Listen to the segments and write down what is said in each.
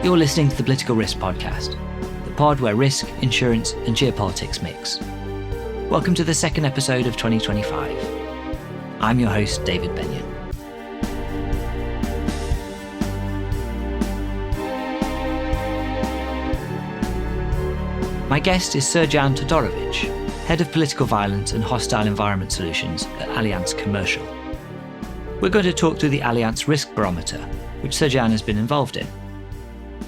You're listening to the Political Risk Podcast, the pod where risk, insurance, and geopolitics mix. Welcome to the second episode of 2025. I'm your host, David Benyon. My guest is Srdjan Todorovic, Head of Political Violence and Hostile Environment Solutions at Allianz Commercial. We're going to talk through the Allianz Risk Barometer, which Srdjan has been involved in.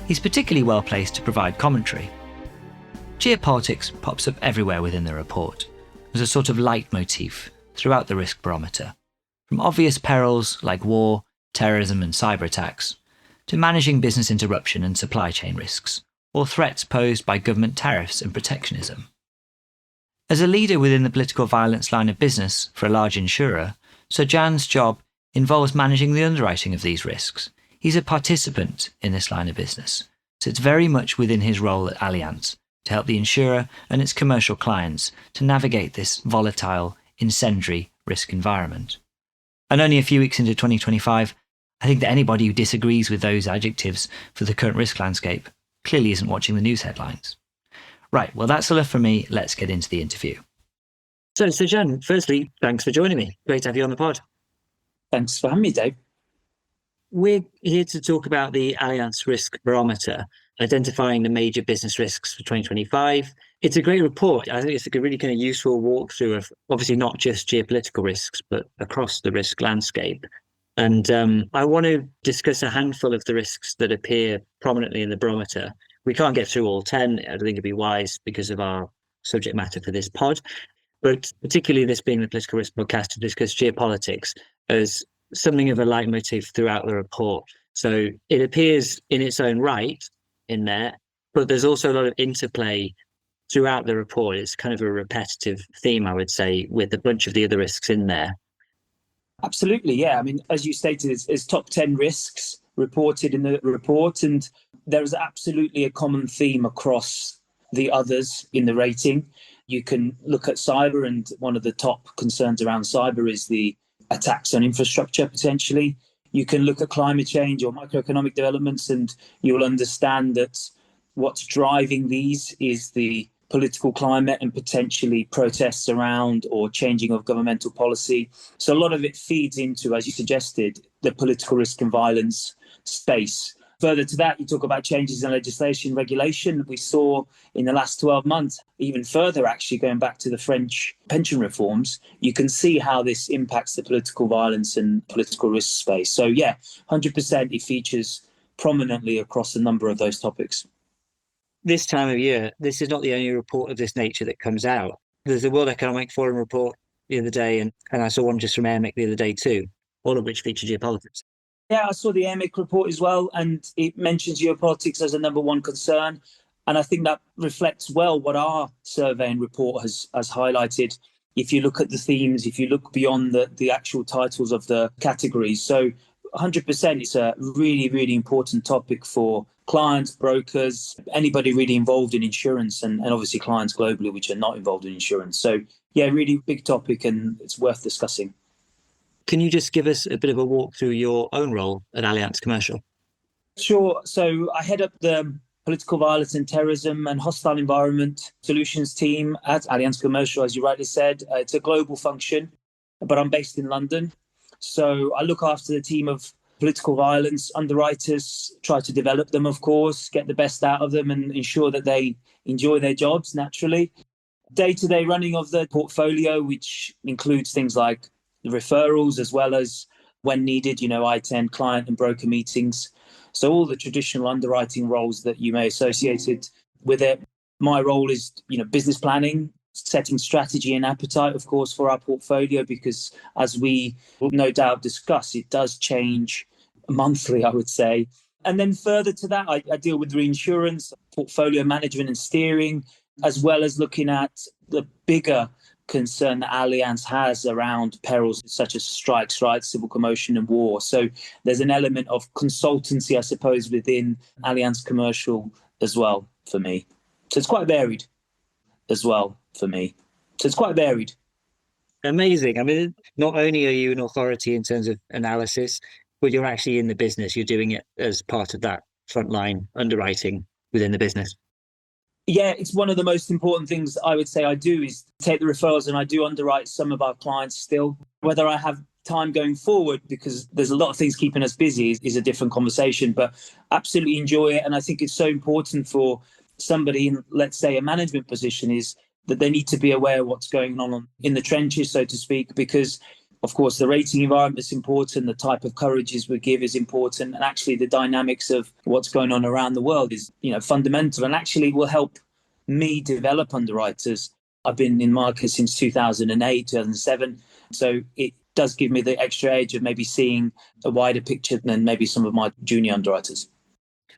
He's particularly well placed to provide commentary. Geopolitics pops up everywhere within the report as a sort of leitmotif throughout the risk barometer, from obvious perils like war, terrorism and cyber attacks, to managing business interruption and supply chain risks, or threats posed by government tariffs and protectionism. As a leader within the political violence line of business for a large insurer, Srdjan's job involves managing the underwriting of these risks. He's a participant in this line of business, so it's very much within his role at Allianz to help the insurer and its commercial clients to navigate this volatile, incendiary risk environment. And only a few weeks into 2025, I think that anybody who disagrees with those adjectives for the current risk landscape clearly isn't watching the news headlines. Right, well, that's enough for me. Let's get into the interview. So, Srdjan, firstly, thanks for joining me. Great to have you on the pod. Thanks for having me, Dave. We're here to talk about the Allianz Risk Barometer, identifying the major business risks for 2025. It's a great report. I think it's a really kind of useful walkthrough of obviously not just geopolitical risks, but across the risk landscape. And I want to discuss a handful of the risks that appear prominently in the barometer. We can't get through all 10. I don't think it'd be wise because of our subject matter for this pod. But particularly this being the Political Risk Podcast, to discuss geopolitics as something of a leitmotif throughout the report. So it appears in its own right in there, but there's also a lot of interplay throughout the report. It's kind of a repetitive theme, I would say, with a bunch of the other risks in there. Absolutely, yeah. I mean, as you stated, it's top 10 risks reported in the report, and there is absolutely a common theme across the others in the rating. You can look at cyber, and one of the top concerns around cyber is the attacks on infrastructure, potentially. You can look at climate change or microeconomic developments, and you'll understand that what's driving these is the political climate and potentially protests around or changing of governmental policy. So a lot of it feeds into, as you suggested, the political risk and violence space. Further to that, you talk about changes in legislation, regulation. We saw in the last 12 months, even further, actually going back to the French pension reforms, you can see how this impacts the political violence and political risk space. So yeah, 100% it features prominently across a number of those topics. This time of year, this is not the only report of this nature that comes out. There's a World Economic Forum report the other day, and I saw one just from AMEC the other day too, all of which feature geopolitics. Yeah, I saw the AMEC report as well, and it mentions geopolitics as a number one concern. And I think that reflects well what our survey and report has highlighted. If you look at the themes, if you look beyond the actual titles of the categories. So 100%, it's a really, really important topic for clients, brokers, anybody really involved in insurance, and obviously clients globally which are not involved in insurance. So yeah, really big topic, and it's worth discussing. Can you just give us a bit of a walk through your own role at Allianz Commercial? Sure. So I head up the Political Violence and Terrorism and Hostile Environment Solutions team at Allianz Commercial, as you rightly said. It's a global function, but I'm based in London. So I look after the team of political violence underwriters, try to develop them, of course, get the best out of them and ensure that they enjoy their jobs naturally. Day-to-day running of the portfolio, which includes things like the referrals as well as when needed, I attend client and broker meetings. So all the traditional underwriting roles that you may associate with it. My role is, business planning, setting strategy and appetite, of course, for our portfolio, because as we will no doubt discuss, it does change monthly, I would say. And then further to that, I deal with reinsurance, portfolio management and steering, as well as looking at the bigger concern that Allianz has around perils such as strikes, riots, civil commotion and war. So there's an element of consultancy, I suppose, within Allianz Commercial as well for me. So it's quite varied as well for me. So it's quite varied. Amazing. I mean, not only are you an authority in terms of analysis, but you're actually in the business. You're doing it as part of that frontline underwriting within the business? Yeah, it's one of the most important things I would say I do is take the referrals, and I do underwrite some of our clients still. Whether I have time going forward, because there's a lot of things keeping us busy, is a different conversation, but absolutely enjoy it. And I think it's so important for somebody in, let's say, a management position, is that they need to be aware of what's going on in the trenches, so to speak, because of course, the rating environment is important, the type of coverages we give is important, and actually the dynamics of what's going on around the world is, fundamental, and actually will help me develop underwriters. I've been in market since 2008, 2007, so it does give me the extra edge of maybe seeing a wider picture than maybe some of my junior underwriters.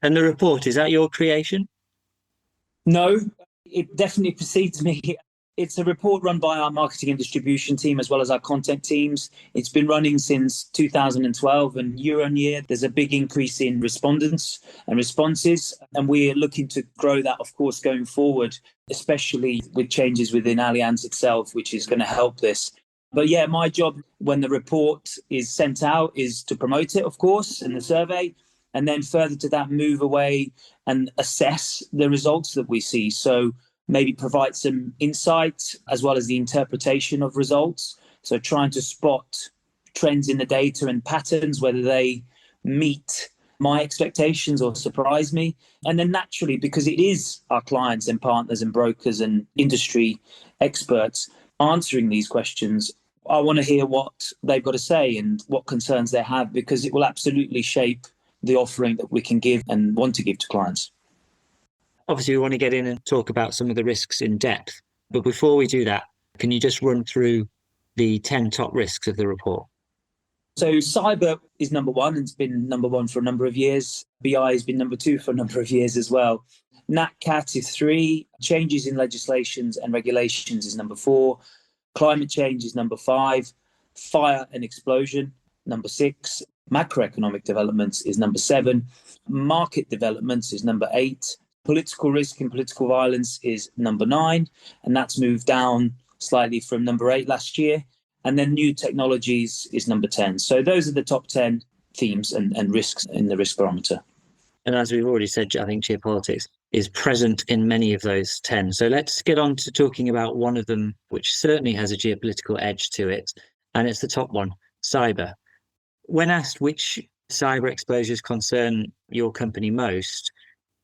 And the report, is that your creation? No, it definitely precedes me. It's a report run by our marketing and distribution team as well as our content teams. It's been running since 2012, and year on year, there's a big increase in respondents and responses. And we're looking to grow that, of course, going forward, especially with changes within Allianz itself, which is going to help this. But yeah, my job when the report is sent out is to promote it, of course, in the survey, and then further to that, move away and assess the results that we see. So maybe provide some insight as well as the interpretation of results. So trying to spot trends in the data and patterns, whether they meet my expectations or surprise me. And then naturally, because it is our clients and partners and brokers and industry experts answering these questions, I want to hear what they've got to say and what concerns they have, because it will absolutely shape the offering that we can give and want to give to clients. Obviously, we want to get in and talk about some of the risks in depth. But before we do that, can you just run through the 10 top risks of the report? So cyber is number one, and it's been number one for a number of years. BI has been number two for a number of years as well. Nat Cat is 3. Changes in legislations and regulations is number 4. Climate change is number 5. Fire and explosion, number 6. Macroeconomic developments is number 7. Market developments is number 8. Political risk and political violence is number 9, and that's moved down slightly from number 8 last year. And then new technologies is number 10. So those are the top 10 themes and risks in the Risk Barometer. And as we've already said, I think geopolitics is present in many of those 10. So let's get on to talking about one of them, which certainly has a geopolitical edge to it. And it's the top one, cyber. When asked which cyber exposures concern your company most,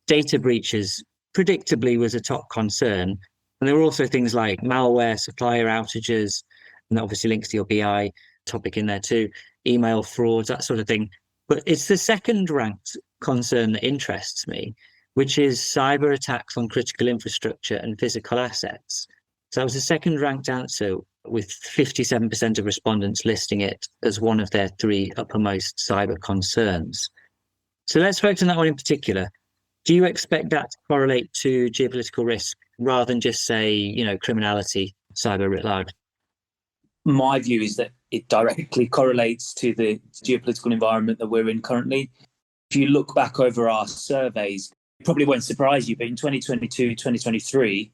data breaches predictably was a top concern. And there were also things like malware, supplier outages, and that obviously links to your BI topic in there too, email frauds, that sort of thing. But it's the second ranked concern that interests me, which is cyber attacks on critical infrastructure and physical assets. So that was the second ranked answer, with 57% of respondents listing it as one of their 3 uppermost cyber concerns. So let's focus on that one in particular. Do you expect that to correlate to geopolitical risk rather than just say, criminality, cyber writ large? My view is that it directly correlates to the geopolitical environment that we're in currently. If you look back over our surveys, it probably won't surprise you, but in 2022, 2023,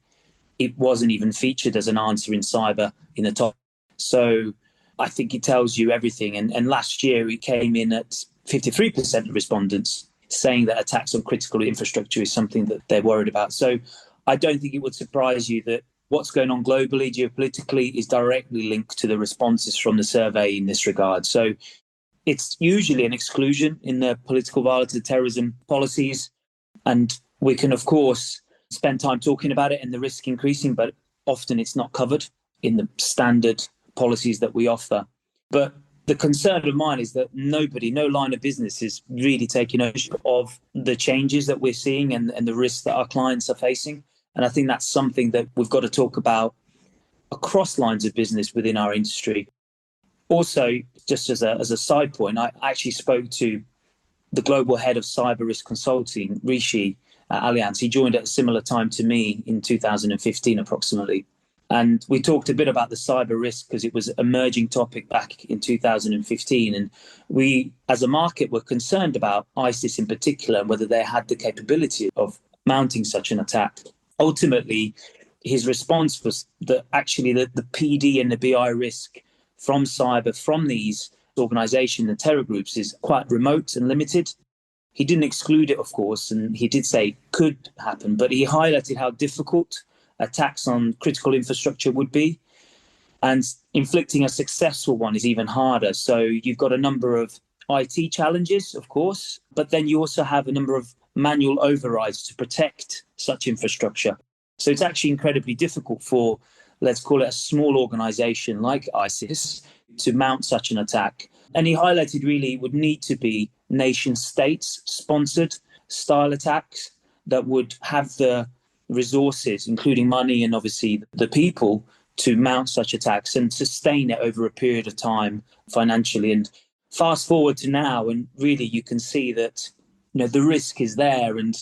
it wasn't even featured as an answer in cyber in the top. So I think it tells you everything. And last year, it came in at 53% of respondents saying that attacks on critical infrastructure is something that they're worried about. So I don't think it would surprise you that what's going on globally, geopolitically, is directly linked to the responses from the survey in this regard. So it's usually an exclusion in the political violence and terrorism policies. And we can, of course, spend time talking about it and the risk increasing, but often it's not covered in the standard policies that we offer. But the concern of mine is that no line of business is really taking ownership of the changes that we're seeing and the risks that our clients are facing. And I think that's something that we've got to talk about across lines of business within our industry. Also, just as a side point, I actually spoke to the global head of cyber risk consulting, Rishi, at Allianz. He joined at a similar time to me in 2015 approximately. And we talked a bit about the cyber risk because it was an emerging topic back in 2015. And we, as a market, were concerned about ISIS in particular and whether they had the capability of mounting such an attack. Ultimately, his response was that actually the PD and the BI risk from cyber, from these organizations and terror groups, is quite remote and limited. He didn't exclude it, of course, and he did say it could happen, but he highlighted how difficult attacks on critical infrastructure would be. And inflicting a successful one is even harder. So you've got a number of IT challenges, of course, but then you also have a number of manual overrides to protect such infrastructure. So it's actually incredibly difficult for, let's call it a small organization like ISIS, to mount such an attack. And he highlighted really it would need to be nation states sponsored style attacks that would have the resources, including money and obviously the people, to mount such attacks and sustain it over a period of time financially. And fast forward to now, and really you can see that the risk is there, and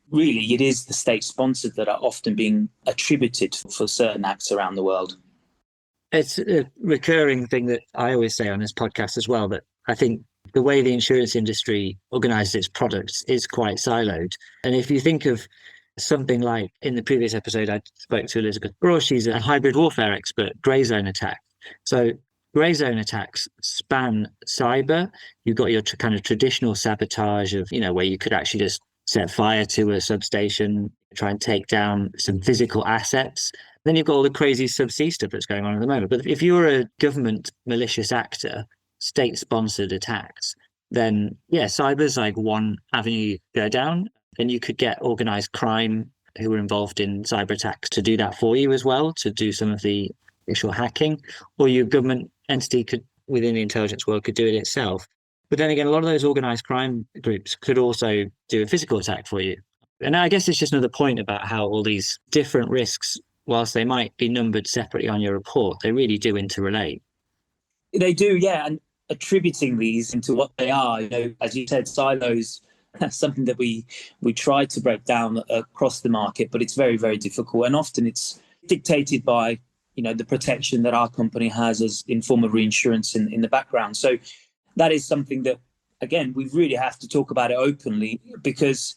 really it is the state sponsored that are often being attributed for certain acts around the world. It's a recurring thing that I always say on this podcast as well, that I think the way the insurance industry organizes its products is quite siloed. And if you think of something like, in the previous episode, I spoke to Elizabeth Broad, she's a hybrid warfare expert, grey zone attack. So grey zone attacks span cyber. You've got your kind of traditional sabotage of, where you could actually just set fire to a substation, try and take down some physical assets. Then you've got all the crazy subsea stuff that's going on at the moment. But if you're a government malicious actor, state-sponsored attacks, then cyber's like one avenue to go down. Then you could get organized crime who are involved in cyber attacks to do that for you as well, to do some of the actual hacking, or your government entity could, within the intelligence world, could do it itself. But then again, a lot of those organized crime groups could also do a physical attack for you. And I guess it's just another point about how all these different risks, whilst they might be numbered separately on your report, they really do interrelate. They do, yeah. And attributing these into what they are, as you said, silos, that's something that we try to break down across the market, but it's very, very difficult. And often it's dictated by, the protection that our company has as in form of reinsurance in the background. So that is something that, again, we really have to talk about it openly, because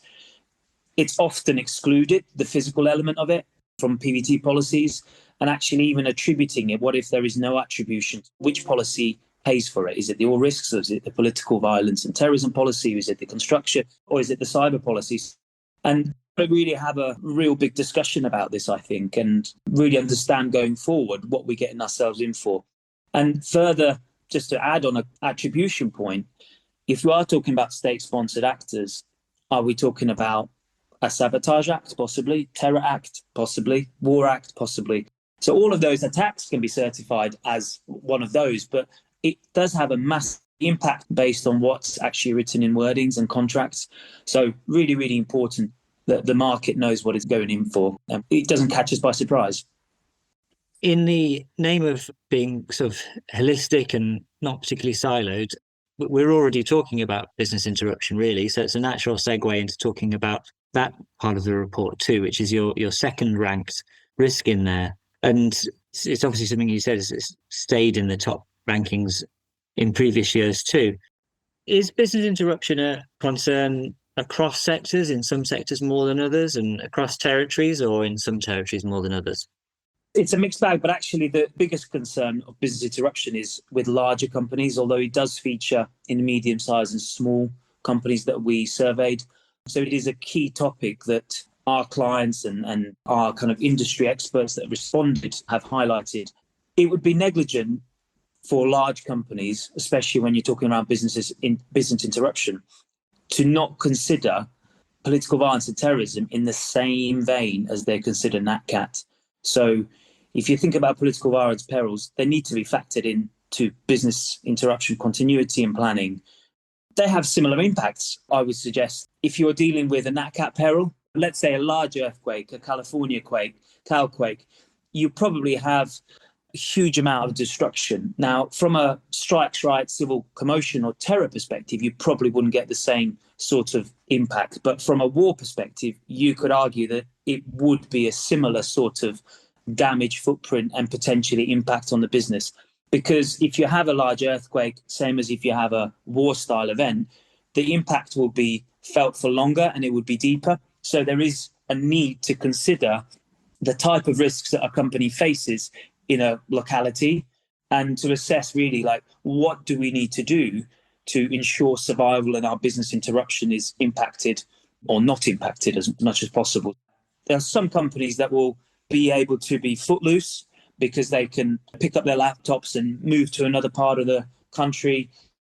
it's often excluded, the physical element of it, from PVT policies, and actually even attributing it. What if there is no attribution? Which policy pays for it? Is it the all risks, or is it the political violence and terrorism policy? Is it the construction, or is it the cyber policies? And we really have a real big discussion about this, I think, and really understand going forward what we're getting ourselves in for. And further, just to add on an attribution point, if you are talking about state-sponsored actors, are we talking about a sabotage act, possibly, terror act, possibly, war act, possibly? So all of those attacks can be certified as one of those, but it does have a massive impact based on what's actually written in wordings and contracts. So really, really important that the market knows what it's going in for. It doesn't catch us by surprise. In the name of being sort of holistic and not particularly siloed, we're already talking about business interruption, really. So it's a natural segue into talking about that part of the report too, which is your second ranked risk in there. And it's obviously something you said it's stayed in the top rankings in previous years too. Is business interruption a concern across sectors, in some sectors more than others, and across territories, or in some territories more than others? It's a mixed bag, but actually the biggest concern of business interruption is with larger companies, although it does feature in medium-sized and small companies that we surveyed. So it is a key topic that our clients and our kind of industry experts that responded have highlighted. It would be negligent for large companies, especially when you're talking around business interruption, to not consider political violence and terrorism in the same vein as they consider NatCat. So if you think about political violence perils, they need to be factored into business interruption continuity and planning. They have similar impacts, I would suggest. If you're dealing with a NatCat peril, let's say a large earthquake, a California quake, CalQuake, you probably have a huge amount of destruction. Now, from a strikes right, civil commotion or terror perspective, you probably wouldn't get the same sort of impact. But from a war perspective, you could argue that it would be a similar sort of damage footprint and potentially impact on the business. Because if you have a large earthquake, same as if you have a war-style event, the impact will be felt for longer and it would be deeper. So there is a need to consider the type of risks that a company faces in a locality and to assess really like what do we need to do to ensure survival and our business interruption is impacted or not impacted as much as possible. There are some companies that will be able to be footloose because they can pick up their laptops and move to another part of the country.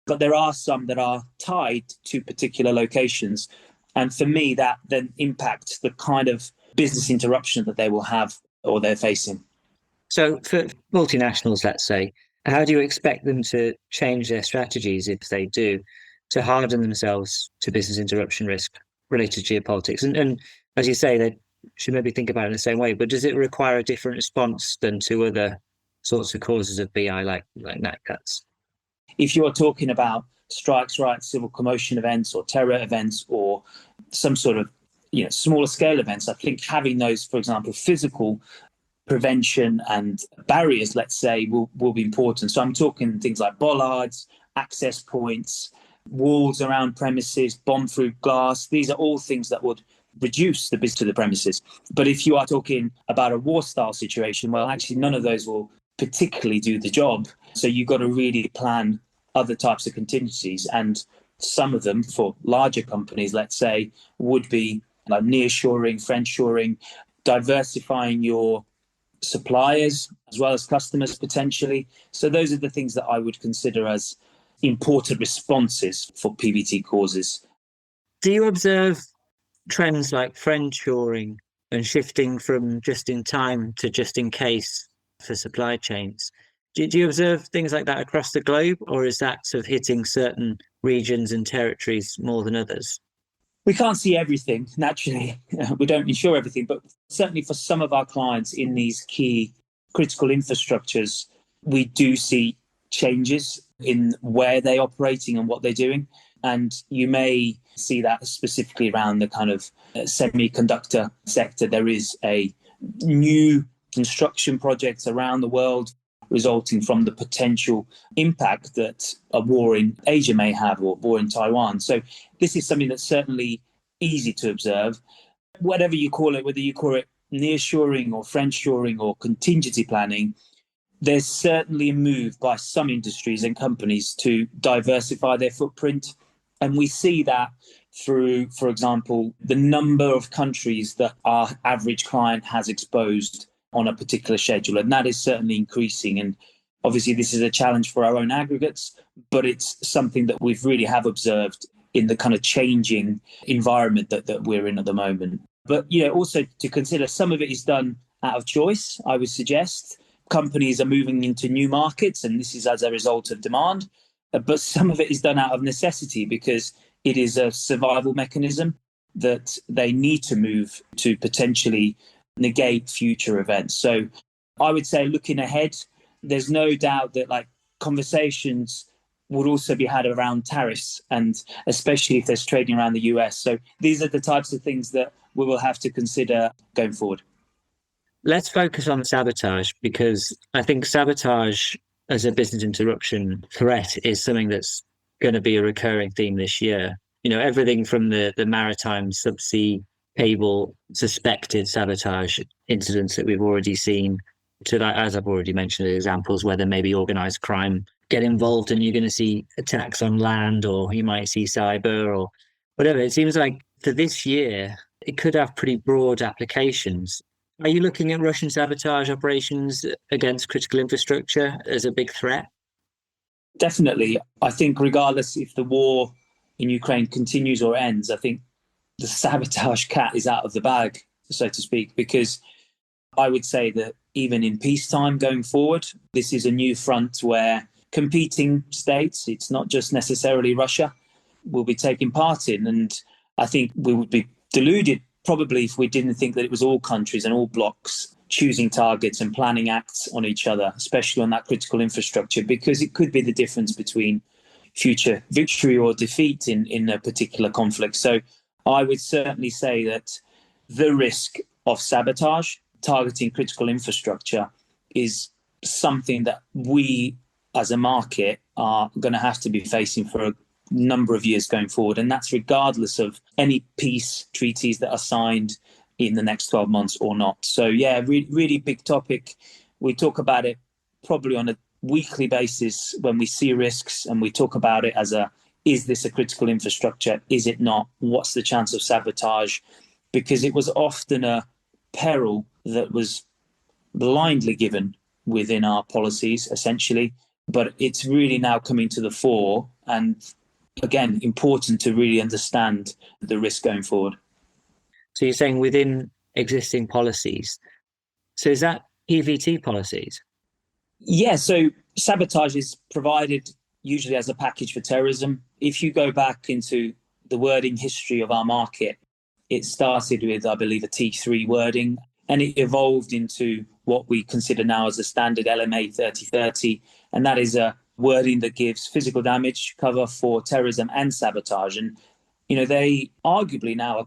But there are some that are tied to particular locations. And for me, that then impacts the kind of business interruption that they will have or they're facing. So for multinationals, let's say, how do you expect them to change their strategies, if they do, to harden themselves to business interruption risk related to geopolitics? And as you say, they should maybe think about it in the same way, but does it require a different response than to other sorts of causes of BI like nat cats? If you're talking about strikes, riots, civil commotion events or terror events or some sort of smaller scale events, I think having those, for example, physical prevention and barriers, let's say, will be important. So I'm talking things like bollards, access points, walls around premises, bomb-proof glass. These are all things that would reduce the risk to the premises. But if you are talking about a war-style situation, well, actually, none of those will particularly do the job. So you've got to really plan other types of contingencies. And some of them, for larger companies, let's say, would be like nearshoring, friendshoring, diversifying your suppliers as well as customers potentially. So those are the things that I would consider as important responses for PBT causes. Do you observe trends like friendshoring and shifting from just in time to just in case for supply chains? Do you observe things like that across the globe, or is that sort of hitting certain regions and territories more than others? We can't see everything, naturally. We don't insure everything, but certainly for some of our clients in these key critical infrastructures, we do see changes in where they're operating and what they're doing. And you may see that specifically around the kind of semiconductor sector. There is a new construction projects around the world resulting from the potential impact that a war in Asia may have, or war in Taiwan. So this is something that's certainly easy to observe. Whatever you call it, whether you call it nearshoring or friendshoring or contingency planning, there's certainly a move by some industries and companies to diversify their footprint. And we see that through, for example, the number of countries that our average client has exposed on a particular schedule. And that is certainly increasing. And obviously, this is a challenge for our own aggregates, but it's something that we've really have observed in the kind of changing environment that we're in at the moment. But, also to consider some of it is done out of choice, I would suggest. Companies are moving into new markets, and this is as a result of demand. But some of it is done out of necessity because it is a survival mechanism that they need to move to potentially negate future events. So I would say looking ahead, there's no doubt that conversations would also be had around tariffs, and especially if there's trading around the US. So these are the types of things that we will have to consider going forward. Let's focus on sabotage, because I think sabotage as a business interruption threat is something that's going to be a recurring theme this year. Everything from the maritime subsea cable suspected sabotage incidents that we've already seen to that, as I've already mentioned, examples where there may be organised crime get involved and you're going to see attacks on land, or you might see cyber or whatever. It seems like for this year, it could have pretty broad applications. Are you looking at Russian sabotage operations against critical infrastructure as a big threat? Definitely. I think regardless if the war in Ukraine continues or ends, I think the sabotage cat is out of the bag, so to speak, because I would say that even in peacetime going forward, this is a new front where competing states, it's not just necessarily Russia, will be taking part in. And I think we would be deluded probably if we didn't think that it was all countries and all blocks choosing targets and planning acts on each other, especially on that critical infrastructure, because it could be the difference between future victory or defeat in a particular conflict. So I would certainly say that the risk of sabotage targeting critical infrastructure is something that we as a market are going to have to be facing for a number of years going forward. And that's regardless of any peace treaties that are signed in the next 12 months or not. So yeah, really big topic. We talk about it probably on a weekly basis when we see risks, and we talk about it as a is this a critical infrastructure? Is it not? What's the chance of sabotage? Because it was often a peril that was blindly given within our policies, essentially. But it's really now coming to the fore, and again, important to really understand the risk going forward. So you're saying within existing policies. So is that PVT policies? Yeah, so sabotage is provided usually as a package for terrorism. If you go back into the wording history of our market, it started with, I believe, a T3 wording, and it evolved into what we consider now as the standard LMA 3030. And that is a wording that gives physical damage cover for terrorism and sabotage. And, they arguably now are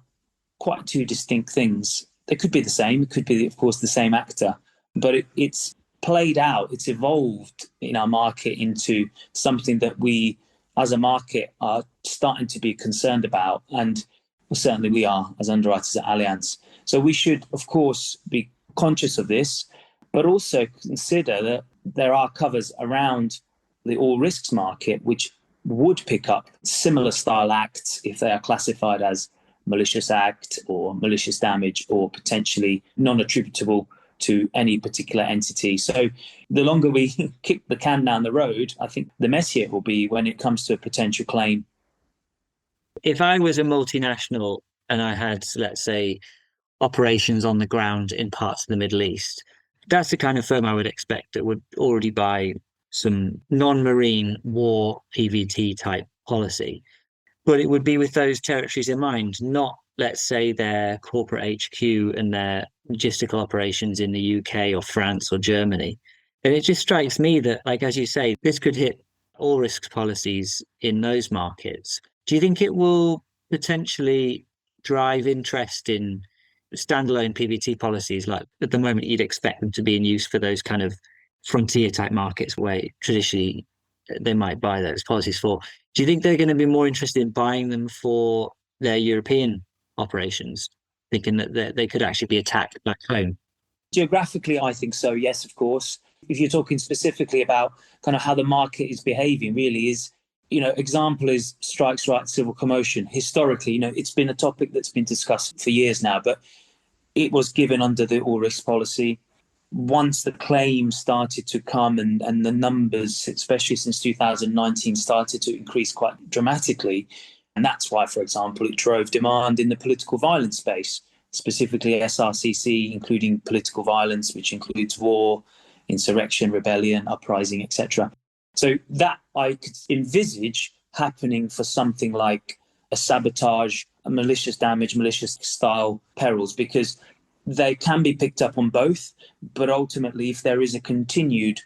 quite two distinct things. They could be the same. It could be, of course, the same actor, but it's played out. It's evolved in our market into something that we, as a market, are starting to be concerned about. And certainly we are as underwriters at Allianz. So we should, of course, be conscious of this, but also consider that there are covers around the all risks market which would pick up similar style acts if they are classified as malicious act or malicious damage or potentially non-attributable to any particular entity. So the longer we kick the can down the road, I think the messier it will be when it comes to a potential claim. If I was a multinational and I had, let's say, operations on the ground in parts of the Middle East, that's the kind of firm I would expect that would already buy some non-marine war PVT type policy. But it would be with those territories in mind, not, let's say, their corporate HQ and their logistical operations in the UK or France or Germany. And it just strikes me that, like, as you say, this could hit all risks policies in those markets. Do you think it will potentially drive interest in standalone PVT policies? Like at the moment, you'd expect them to be in use for those kind of frontier type markets where traditionally they might buy those policies for. Do you think they're going to be more interested in buying them for their European operations, thinking that they could actually be attacked back home? Geographically, I think so, yes, of course. If you're talking specifically about kind of how the market is behaving, really is, example is strikes right civil commotion. Historically, it's been a topic that's been discussed for years now, but it was given under the all risk policy. Once the claims started to come and the numbers, especially since 2019, started to increase quite dramatically. And that's why, for example, it drove demand in the political violence space, specifically SRCC, including political violence, which includes war, insurrection, rebellion, uprising, etc. So that I could envisage happening for something like a sabotage, a malicious damage, malicious style perils, because they can be picked up on both. But ultimately, if there is a continued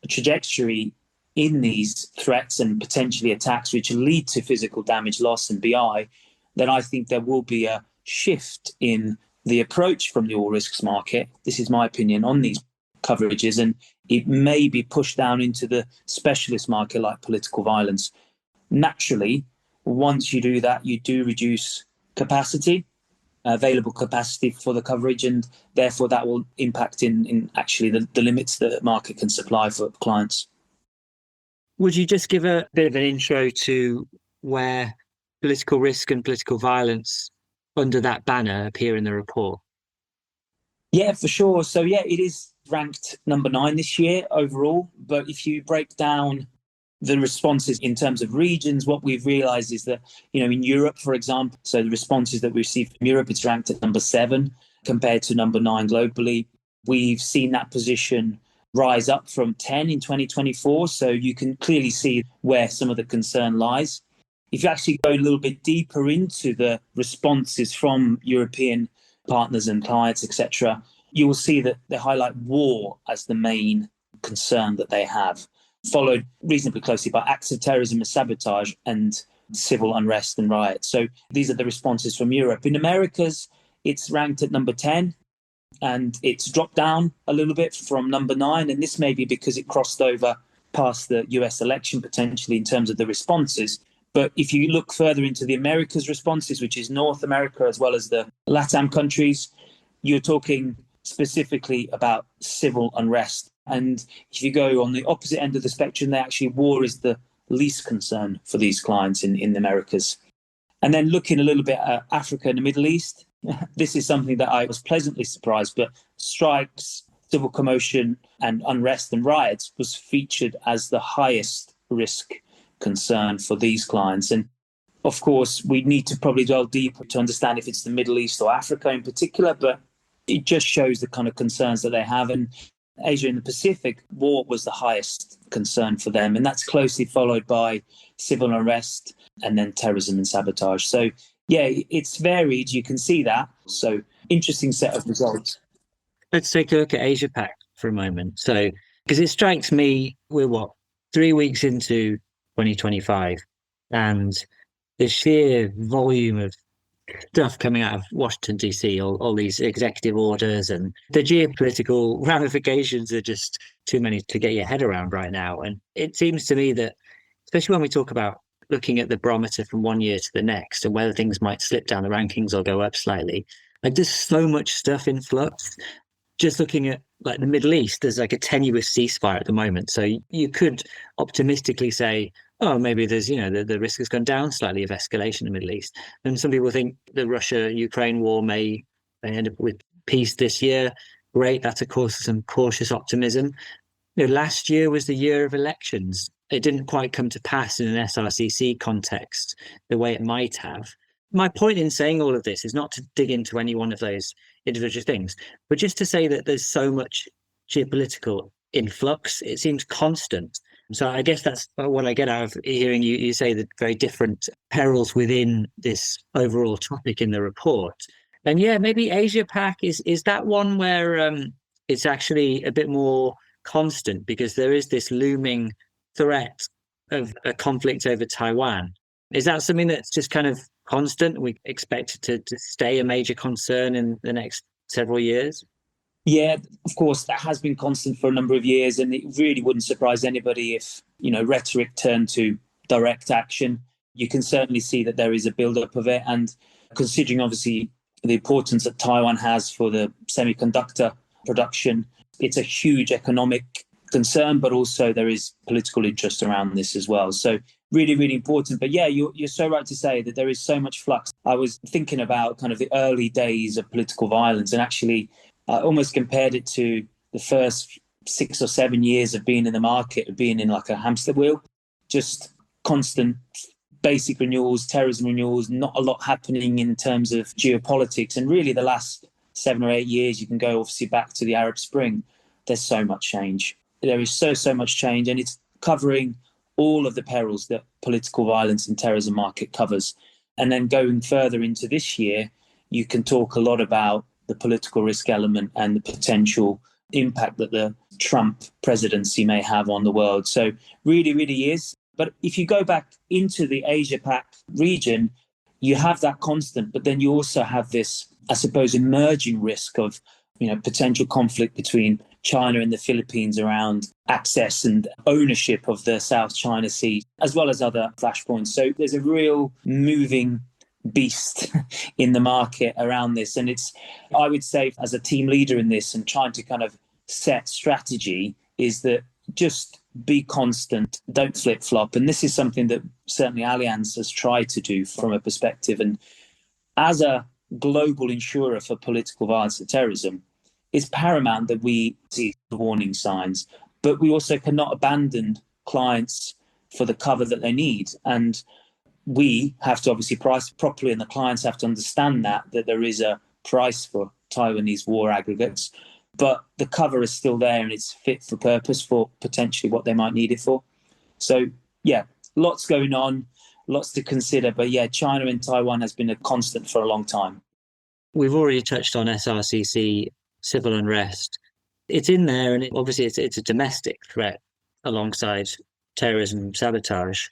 trajectory in these threats and potentially attacks which lead to physical damage, loss and BI, then I think there will be a shift in the approach from the all risks market. This is my opinion on these coverages, and it may be pushed down into the specialist market like political violence. Naturally, once you do that, you do reduce capacity, available capacity for the coverage, and therefore that will impact in actually the limits that the market can supply for clients. Would you just give a bit of an intro to where political risk and political violence under that banner appear in the report? Yeah, for sure. So yeah, it is ranked number 9 this year overall. But if you break down the responses in terms of regions, what we've realized is that, in Europe, for example, so the responses that we received from Europe, it's ranked at number 7 compared to number 9 globally. We've seen that position rise up from 10 in 2024. So you can clearly see where some of the concern lies. If you actually go a little bit deeper into the responses from European partners and clients, etc., you will see that they highlight war as the main concern that they have, followed reasonably closely by acts of terrorism and sabotage and civil unrest and riots. So these are the responses from Europe. In Americas, it's ranked at number 10, and it's dropped down a little bit from number 9. And this may be because it crossed over past the US election potentially in terms of the responses. But if you look further into the Americas responses, which is North America as well as the LATAM countries, you're talking specifically about civil unrest. And if you go on the opposite end of the spectrum, war is the least concern for these clients in the Americas. And then looking a little bit at Africa and the Middle East, this is something that I was pleasantly surprised, but strikes, civil commotion and unrest and riots was featured as the highest risk concern for these clients. And of course, we need to probably delve deeper to understand if it's the Middle East or Africa in particular, but it just shows the kind of concerns that they have. And Asia and the Pacific, war was the highest concern for them. And that's closely followed by civil unrest and then terrorism and sabotage. So, yeah, it's varied. You can see that. So, interesting set of results. Let's take a look at Asia Pac for a moment. So, because it strikes me, we're 3 weeks into 2025, and the sheer volume of stuff coming out of Washington, D.C., all these executive orders, and the geopolitical ramifications are just too many to get your head around right now. And it seems to me that, especially when we talk about looking at the barometer from one year to the next and whether things might slip down the rankings or go up slightly, like there's so much stuff in flux. Just looking at like the Middle East, there's like a tenuous ceasefire at the moment. So you could optimistically say, oh, maybe there's, the risk has gone down slightly of escalation in the Middle East. And some people think the Russia-Ukraine war may end up with peace this year. Great. That's, of course, some cautious optimism. Last year was the year of elections. It didn't quite come to pass in an SRCC context the way it might have. My point in saying all of this is not to dig into any one of those individual things, but just to say that there's so much geopolitical influx. It seems constant. So I guess that's what I get out of hearing you say the very different perils within this overall topic in the report. And yeah, maybe Asia Pac is that one where it's actually a bit more constant, because there is this looming threat of a conflict over Taiwan. Is that something that's just kind of constant? We expect it to stay a major concern in the next several years? Yeah, of course, that has been constant for a number of years, and it really wouldn't surprise anybody if, rhetoric turned to direct action. You can certainly see that there is a build-up of it, and considering obviously the importance that Taiwan has for the semiconductor production, it's a huge economic concern, but also there is political interest around this as well. So really, really important. But yeah, you're so right to say that there is so much flux. I was thinking about kind of the early days of political violence, and actually I almost compared it to the first 6 or 7 years of being in the market, of being in like a hamster wheel, just constant basic renewals, terrorism renewals, not a lot happening in terms of geopolitics. And really the last 7 or 8 years, you can go obviously back to the Arab Spring. There's so much change. There is so much change, and it's covering all of the perils that political violence and terrorism market covers. And then going further into this year, you can talk a lot about the political risk element and the potential impact that the Trump presidency may have on the world. So really, really is. But if you go back into the Asia-Pac region, you have that constant, but then you also have this, I suppose, emerging risk of, potential conflict between China and the Philippines around access and ownership of the South China Sea, as well as other flashpoints. So there's a real moving beast in the market around this. And it's, I would say, as a team leader in this and trying to kind of set strategy, is that just be constant, don't flip-flop. And this is something that certainly Allianz has tried to do from a perspective. And as a global insurer for political violence and terrorism, it's paramount that we see the warning signs, but we also cannot abandon clients for the cover that they need. And we have to obviously price properly, and the clients have to understand that there is a price for Taiwanese war aggregates, but the cover is still there and it's fit for purpose for potentially what they might need it for. So yeah, lots going on, lots to consider. But yeah, China and Taiwan has been a constant for a long time. We've already touched on SRCC, civil unrest. It's in there, and obviously it's a domestic threat alongside terrorism, sabotage.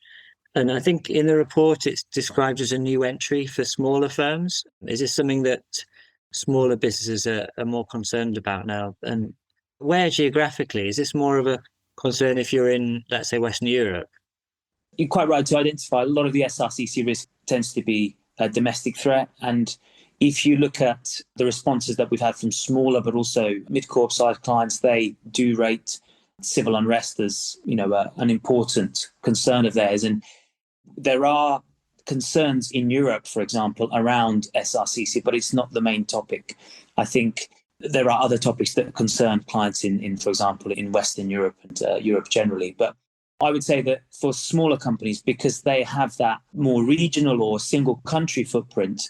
And I think in the report, it's described as a new entry for smaller firms. Is this something that smaller businesses are more concerned about now? And where geographically? Is this more of a concern if you're in, let's say, Western Europe? You're quite right to identify a lot of the SRCC risk tends to be a domestic threat. And if you look at the responses that we've had from smaller but also mid-corp size clients, they do rate civil unrest as, an important concern of theirs. And there are concerns in Europe, for example, around SRCC, but it's not the main topic. I think there are other topics that concern clients in for example, in Western Europe and Europe generally. But I would say that for smaller companies, because they have that more regional or single country footprint,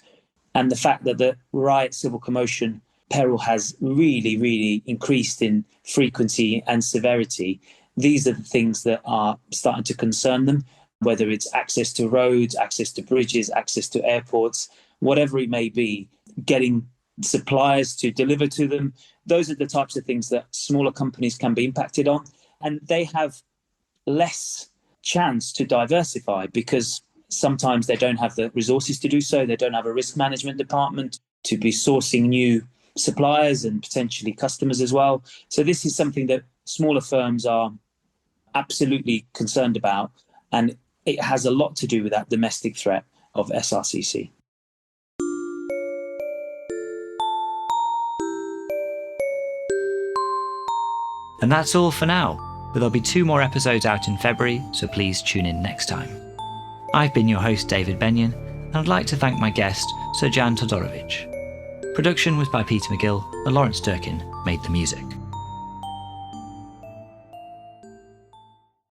and the fact that the riot, civil commotion peril has really, really increased in frequency and severity, these are the things that are starting to concern them, whether it's access to roads, access to bridges, access to airports, whatever it may be, getting suppliers to deliver to them. Those are the types of things that smaller companies can be impacted on. And they have less chance to diversify because sometimes they don't have the resources to do so. They don't have a risk management department to be sourcing new suppliers and potentially customers as well. So this is something that smaller firms are absolutely concerned about. And it has a lot to do with that domestic threat of SRCC. And that's all for now, but there'll be 2 more episodes out in February, so please tune in next time. I've been your host, David Benyon, and I'd like to thank my guest, Srdjan Todorovic. Production was by Peter McGill, and Lawrence Durkin made the music.